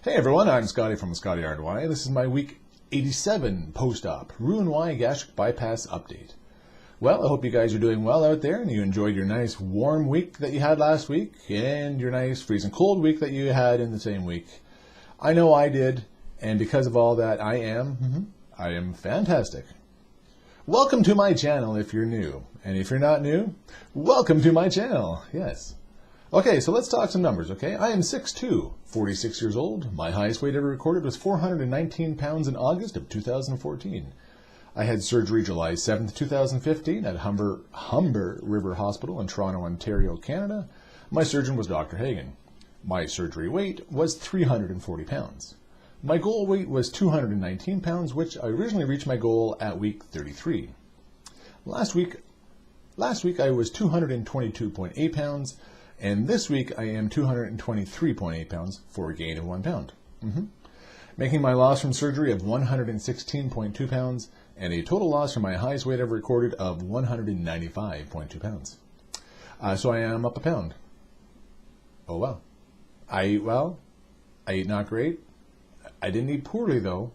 Hey everyone, I'm Skotti from Skotti RNY. This is my week 87 post-op Roux-en-Y gastric bypass update. Well, I hope you guys are doing well out there and you enjoyed your nice warm week that you had last week and your nice freezing cold week that you had in the same week. I know I did, and because of all that, I am fantastic. Welcome to my channel if you're new, and if you're not new, welcome to my channel. Yes. Okay, so let's talk some numbers, okay? I am 6'2", 46 years old. My highest weight ever recorded was 419 pounds in August of 2014. I had surgery July 7th, 2015 at Humber River Hospital in Toronto, Ontario, Canada. My surgeon was Dr. Hagen. My surgery weight was 340 pounds. My goal weight was 219 pounds, which I originally reached my goal at week 33. Last week I was 222.8 pounds. And this week I am 223.8 pounds for a gain of 1 pound. Making my loss from surgery of 116.2 pounds and a total loss from my highest weight ever recorded of 195.2 pounds. So I am up a pound. Oh well. I ate not great. I didn't eat poorly though.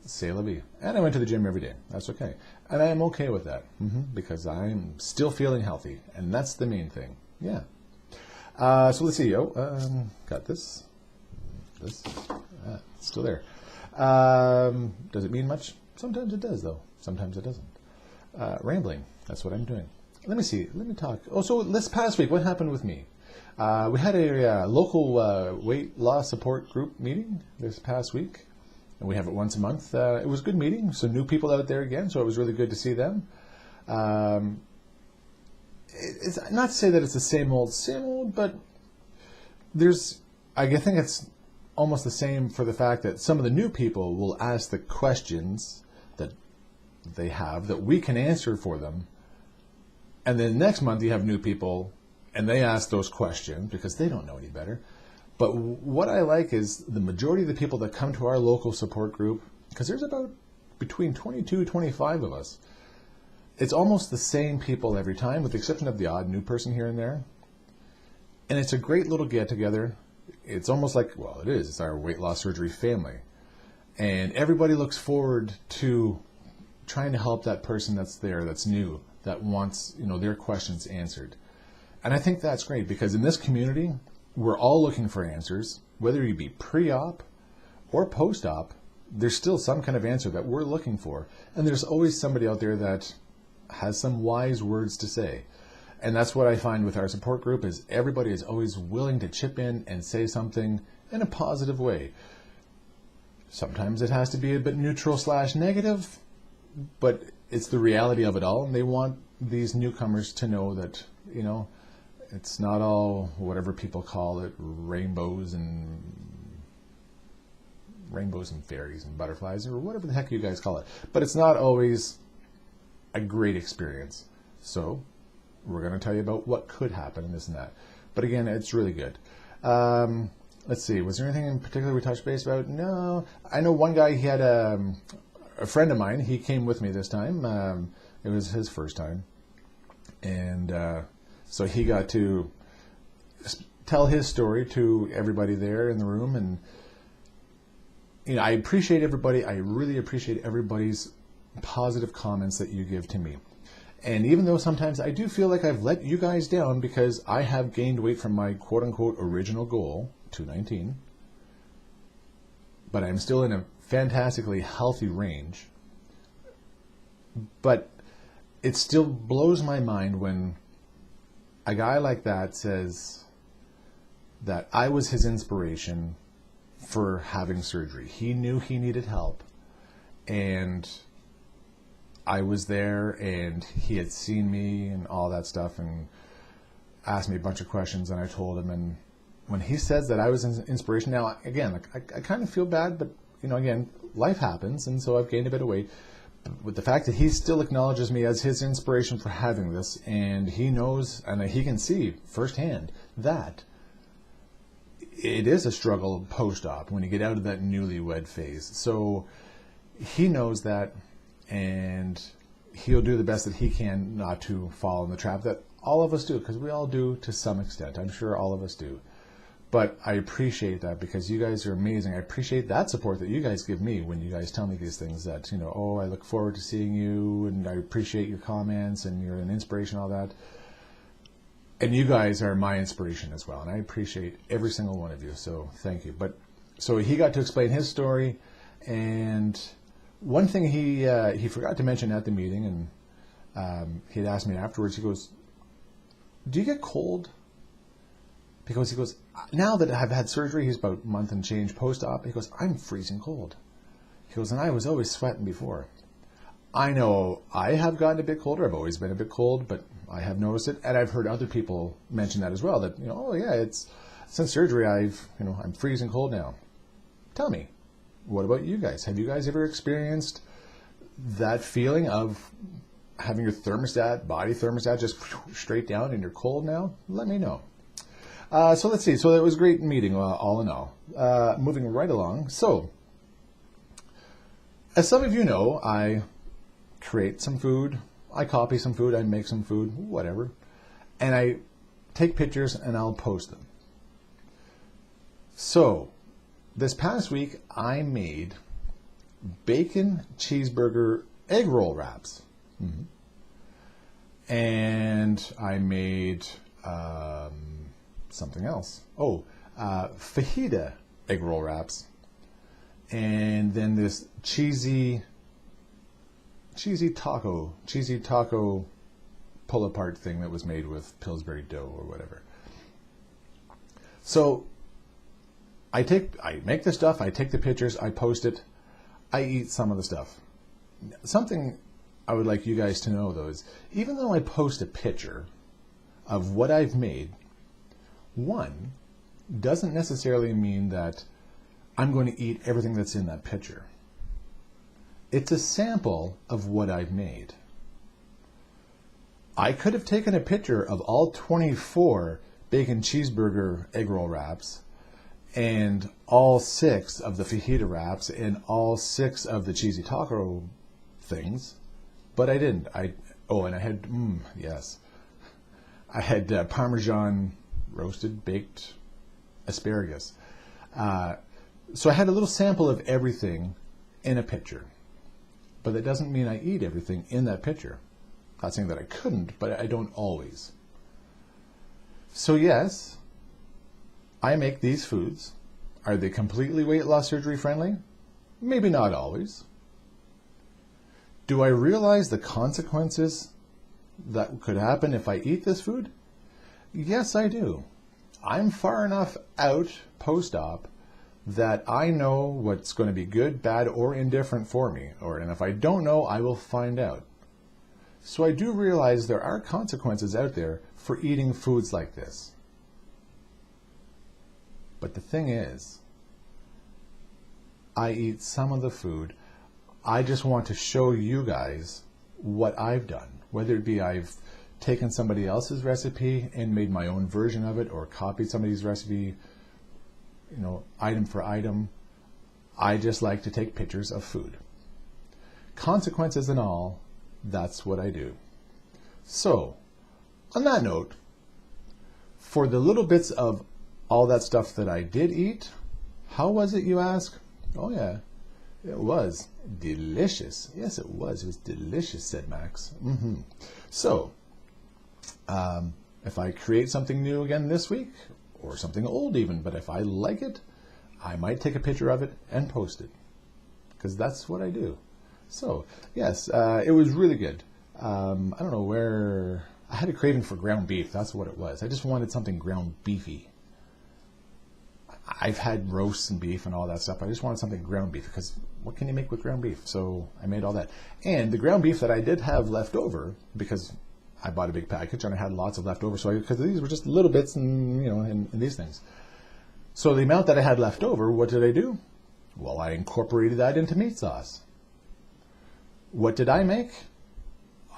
C'est la vie. And I went to the gym every day. That's okay. And I am okay with that because I'm still feeling healthy. And that's the main thing. Yeah. So let's see. Got this. Still there. Does it mean much? Sometimes it does, though. Sometimes it doesn't. Rambling. That's what I'm doing. Let me see. Let me talk. Oh, so this past week, what happened with me? We had a local weight loss support group meeting this past week. And we have it once a month. It was a good meeting. Some new people out there again, so it was really good to see them. It's not to say that it's the same old, but I think it's almost the same for the fact that some of the new people will ask the questions that they have that we can answer for them. And then next month you have new people and they ask those questions because they don't know any better. But what I like is the majority of the people that come to our local support group, because there's about between 22 25 of us, it's almost the same people every time with the exception of the odd new person here and there. And it's a great little get-together. It's almost like, well, it is. It's our weight loss surgery family. And everybody looks forward to trying to help that person that's there, that's new, that wants their questions answered. And I think that's great because in this community, we're all looking for answers, whether you be pre-op or post-op, there's still some kind of answer that we're looking for. And there's always somebody out there that has some wise words to say. And that's what I find with our support group is everybody is always willing to chip in and say something in a positive way. Sometimes it has to be a bit neutral / negative, but it's the reality of it all. And they want these newcomers to know that, it's not all whatever people call it, rainbows and fairies and butterflies or whatever the heck you guys call it. But it's not always a great experience. So we're going to tell you about what could happen and this and that. But again, it's really good. Let's see. Was there anything in particular we touched base about? No. I know one guy, he had a friend of mine. He came with me this time. It was his first time. And so he got to tell his story to everybody there in the room. And I appreciate everybody. I really appreciate everybody's positive comments that you give to me. And even though sometimes I do feel like I've let you guys down because I have gained weight from my quote-unquote original goal, 219, but I'm still in a fantastically healthy range. But it still blows my mind when a guy like that says that I was his inspiration for having surgery. He knew he needed help, and I was there, and he had seen me and all that stuff and asked me a bunch of questions, and I told him. And when he says that I was his inspiration, now, again, I kind of feel bad, but, again, life happens, and so I've gained a bit of weight. With the fact that he still acknowledges me as his inspiration for having this, and he knows and he can see firsthand that it is a struggle post-op when you get out of that newlywed phase. So he knows that, and he'll do the best that he can not to fall in the trap that all of us do, because we all do to some extent. I'm sure all of us do. But I appreciate that because you guys are amazing. I appreciate that support that you guys give me when you guys tell me these things that, you know, oh, I look forward to seeing you and I appreciate your comments and you're an inspiration, all that. And you guys are my inspiration as well. And I appreciate every single one of you. So thank you. But so he got to explain his story. And one thing he forgot to mention at the meeting, and he'd asked me afterwards, he goes, do you get cold? Because he goes, now that I've had surgery, he's about a month and change post-op, he goes, I'm freezing cold. He goes, and I was always sweating before. I know I have gotten a bit colder. I've always been a bit cold, but I have noticed it. And I've heard other people mention that as well, that, you know, oh yeah, it's since surgery, I'm freezing cold now. Tell me, what about you guys? Have you guys ever experienced that feeling of having your body thermostat just straight down and you're cold now? Let me know. So let's see. So it was a great meeting, all in all. Moving right along. So, as some of you know, I create some food, I copy some food, I make some food, whatever, and I take pictures and I'll post them. So, this past week, I made bacon cheeseburger egg roll wraps. Mm-hmm. And I made something else. Oh, fajita egg roll wraps. And then this cheesy taco pull apart thing that was made with Pillsbury dough or whatever. So I make the stuff, I take the pictures, I post it, I eat some of the stuff. Something I would like you guys to know though is, even though I post a picture of what I've made, one doesn't necessarily mean that I'm going to eat everything that's in that picture. It's a sample of what I've made. I could have taken a picture of all 24 bacon cheeseburger egg roll wraps and all 6 of the fajita wraps and all 6 of the cheesy taco things, but I didn't. And I had, yes, I had Parmesan roasted, baked asparagus. So I had a little sample of everything in a picture, but that doesn't mean I eat everything in that picture. Not saying that I couldn't, but I don't always. So yes, I make these foods. Are they completely weight loss surgery friendly? Maybe not always. Do I realize the consequences that could happen if I eat this food? Yes, I do. I'm far enough out post-op that I know what's going to be good, bad, or indifferent for me. And if I don't know, I will find out. So I do realize there are consequences out there for eating foods like this. But the thing is, I eat some of the food. I just want to show you guys what I've done. Whether it be I've taken somebody else's recipe and made my own version of it, or copied somebody's recipe, item for item. I just like to take pictures of food. Consequences and all, that's what I do. So, on that note, for the little bits of all that stuff that I did eat, how was it, you ask? Oh yeah, it was delicious. Yes, it was. It was delicious, said Max. So, if I create something new again this week, or something old even, but if I like it, I might take a picture of it and post it, because that's what I do. So, yes, it was really good. I don't know where, I had a craving for ground beef, that's what it was. I just wanted something ground beefy. I've had roasts and beef and all that stuff. I just wanted something ground beef, because what can you make with ground beef? So I made all that. And the ground beef that I did have left over, because I bought a big package and I had lots of leftover, because these were just little bits and, in these things. So the amount that I had left over, what did I do? Well, I incorporated that into meat sauce. What did I make?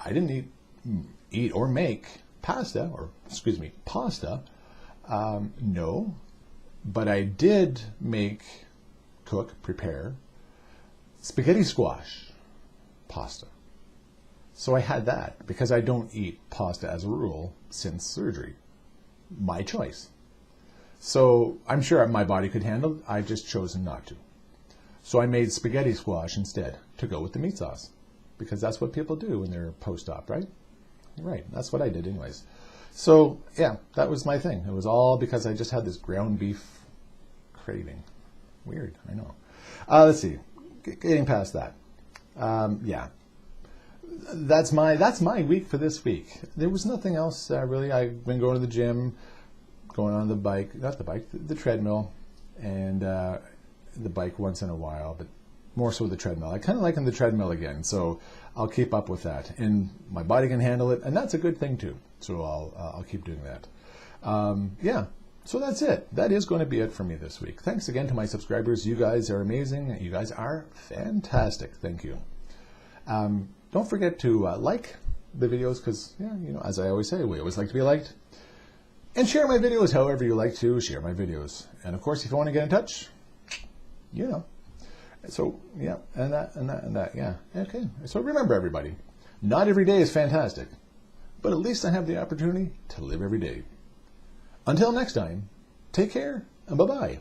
I didn't eat or make pasta. No. But I did prepare spaghetti squash pasta. So I had that, because I don't eat pasta as a rule since surgery. My choice. So I'm sure my body could handle it. I've just chosen not to. So I made spaghetti squash instead to go with the meat sauce, because that's what people do when they're post-op, right? Right, that's what I did anyways. So yeah, that was my thing. It was all because I just had this ground beef craving. Weird, I know. Let's see, getting past that. Yeah, that's my week for this week. There was nothing else really. I've been going to the gym, going on the bike, not the bike, the treadmill, and the bike once in a while, but more so the treadmill. I kind of like the treadmill again, so I'll keep up with that, and my body can handle it, and that's a good thing too. So I'll keep doing that. Yeah. So that's it. That is going to be it for me this week. Thanks again to my subscribers. You guys are amazing. You guys are fantastic. Thank you. Don't forget to like the videos, because, yeah, you know, as I always say, we always like to be liked. And share my videos however you like to share my videos. And of course, if you want to get in touch, you know. So, yeah, and that, yeah. Okay. So remember, everybody, not every day is fantastic, but at least I have the opportunity to live every day. Until next time, take care and bye-bye.